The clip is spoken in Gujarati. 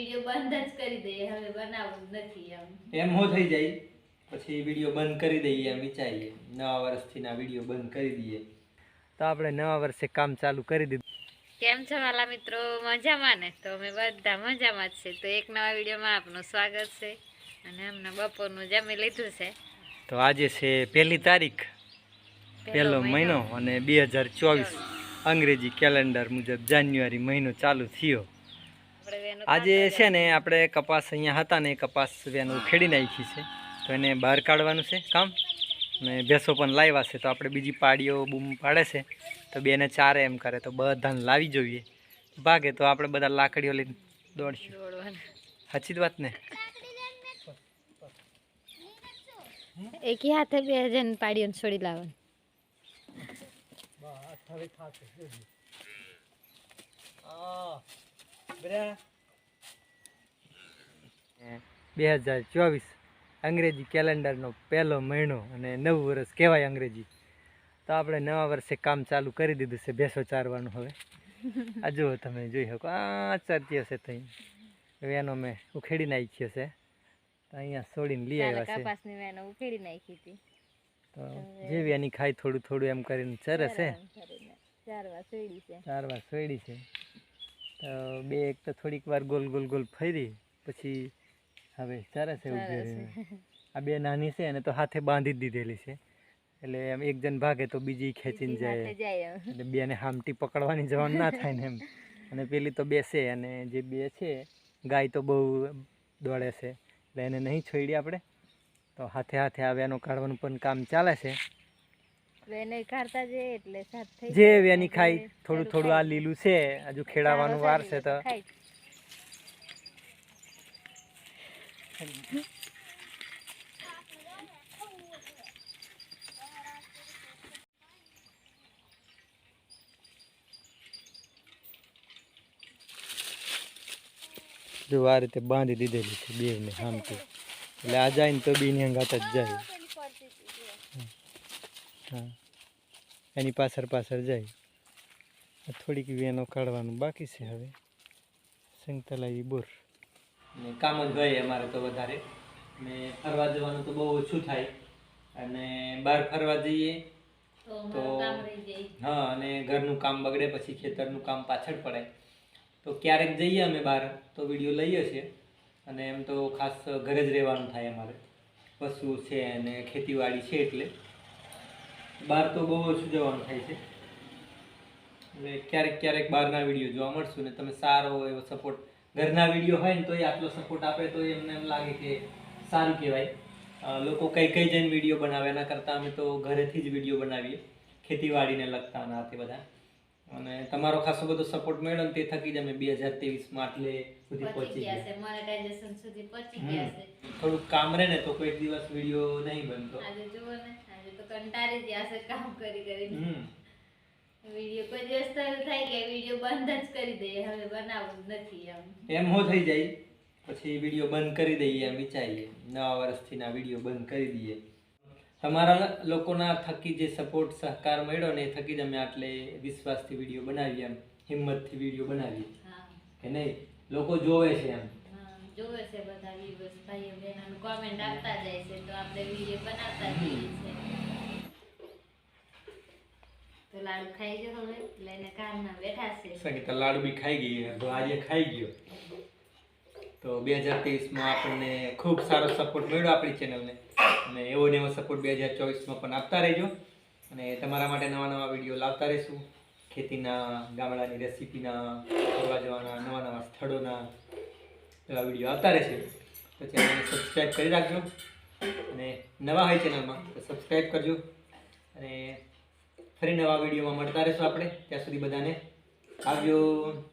વિડિયો બંધ જ કરી દઈએ, હવે બનાવવું નથી એમ હો થઈ જાય પછી વિડિયો બંધ કરી દઈએ એમ વિચારીએ નવા વર્ષથી ના વિડિયો બંધ કરી દઈએ તો આપણે નવા વર્ષે કામ ચાલુ કરી દીધું. કેમ છો વાલા મિત્રો? મજામાં ને? તો અમે બધા મજામાં જ છે. તો એક નવા વિડીયોમાં આપનું સ્વાગત છે અને અમને બપોરનું જમી લીધું છે. તો આજે છે 1 તારીખ, પહેલો મહિનો અને 2024 અંગ્રેજી કેલેન્ડર મુજબ જાન્યુઆરી મહિનો ચાલુ થયો. આજે છે ને આપણે કપાસ અહીંયા હતા ને કપાસ વેન ઉખેડી નાખી છે તો એને બહાર કાઢવાનું છે કામ, અને ભેંસો પણ લાવ્યા છે તો આપણે બીજી પાડીઓ બૂમ પાડે છે તો બેને ચારે એમ કરે તો બધાને લાવી જોઈએ. ભાગે તો આપણે બધા લાકડીઓ લઈને દોડશું. સાચી જ વાત ને? એક હાથે બે જણ પાડીઓને છોડી લાવવાનું. 2024 અંગ્રેજી કેલેન્ડરનો પહેલો મહિનો અને નવું વર્ષ કહેવાય અંગ્રેજી. તો આપણે નવા વર્ષે કામ ચાલુ કરી દીધું છે ભેંસો ચારવાનું. હવે આ જુઓ તમે જોઈ શકો આ ચારતી હશે ત્યાં વેનો મેં ઉખેડી નાખી હશે તો અહીંયા છોડીને લઈ આવ્યા છે. કપાસની વેનો ઉખેડી નાખી હતી તો જે વેની ખાઈ થોડું થોડું એમ કરીને ચરે છે. ચારવા છોડી છે. ચારવા છોડી છે તો બે એક તો થોડીક વાર ગોલ ગોલ ગોલ ફરી પછી હવે ચારે છે ઉભી રહીને. આ બે નાની છે અને તો હાથે બાંધી જ દીધેલી છે એટલે એમ એક જણ ભાગે તો બીજી ખેંચીને જાય એટલે બેને હામટી પકડવાની જવાનું ના થાય ને એમ. અને પેલી તો બેસે અને જે બે છે ગાય તો બહુ દોડે છે એટલે એને નહીં છોડી આપણે તો હાથે હાથે આ વેનો કાઢવાનું પણ કામ ચાલે છે. જે વેની ખાઈ થોડું થોડું આ લીલું છે હજુ ખેડાવાનું વાર છે તો જો આ રીતે બાંધી દીધેલી છે બેને હામથી એટલે આ જાય ને તો બીની અંગાત જ જાય. હા એની પાછળ પાછળ જાય. થોડીક વેનો કાઢવાનું બાકી છે હવે. સંગતલાવી બોર ને કામ જ હોય અમારે તો વધારે ને ફરવા જવાનું તો બહુ ઓછું થાય અને બહાર ફરવા જઈએ તો હા અને ઘરનું કામ બગડે પછી ખેતરનું કામ પાછળ પડે તો ક્યારેક જઈએ અમે બહાર તો વિડીયો લઈએ છીએ અને એમ તો ખાસ ઘરે જ રહેવાનું થાય અમારે. પશુ છે અને ખેતીવાડી છે એટલે બહાર તો બહુ ઓછું જવાનું થાય છે. એટલે ક્યારેક ક્યારેક બહારના વિડીયો જોવા મળશું ને તમે સારો એવો સપોર્ટ ઘરના વિડીયો હોય ને તોય આટલો સપોર્ટ આપે તો એમને એમ લાગે કે સારું કહેવાય. લોકો કઈ કઈ જઈને વિડીયો બનાવે એના કરતાં અમે તો ઘરેથી જ વિડીયો બનાવીએ ખેતીવાડીને લગતા ના તે બધા. અને તમારો ખાસો બધો સપોર્ટ મળ્યો ને તે થકી જ અમે 2023માં આટલે સુધી પહોંચી ગયા. મોનેટાઇઝેશન સુધી પહોંચી ગયા છે. થોડુંક કામ રહે ને તો કોઈ દિવસ વિડીયો નહીં બનતો. આજે જુઓ ને આજે તો કંટાળી ગયા છે કામ કરી કરીને. વિડીયો કોઈ દિવસ તો થાય કે વિડીયો બંધ જ કરી દઈએ, હવે બનાવવું નથી એમ હો થઈ જાય પછી વિડીયો બંધ કરી દઈએ એમ વિચારીએ નવા વર્ષથી ના વિડીયો બંધ કરી દઈએ. તમારા લોકોના થકી જે સપોર્ટ સહકાર મળ્યો ને એ થકી જ અમે આટલે વિશ્વાસથી વિડીયો બનાવીએ એમ હિંમતથી વિડીયો બનાવીએ કે નહીં. લોકો જોવે છે એમ જોવે છે બધા વ્યુઅર્સ ભાઈઓ બહેનો કોમેન્ટ આપતા જાય છે તો આપણે વિડીયો બનાવતા જઈએ છીએ. તો લાડુ ખાઈ ગયો હવે લઈને કામમાં બેઠા છે. સંગીતા લાડુ બી ખાઈ ગઈ તો આજે ખાઈ ગયો. તો 2023માં આપણને ખૂબ સારો સપોર્ટ મળ્યો આપણી ચેનલને અને એવો ને એવો સપોર્ટ 2024માં પણ આપતા રહેજો. અને તમારા માટે નવા નવા વિડીયો લાવતા રહીશું. ખેતીના ગામડાની રેસીપીના ફરવા જવાના નવા નવા સ્થળોના એવા વિડીયો આવતા રહેશે. તો ચેનલને સબસ્ક્રાઈબ કરી રાખજો અને નવા હોય ચેનલમાં તો સબસ્ક્રાઈબ કરજો. અને ફરી નવા વિડીયોમાં મળતા રહીશું આપણે. ત્યાં સુધી બધાને આવજો.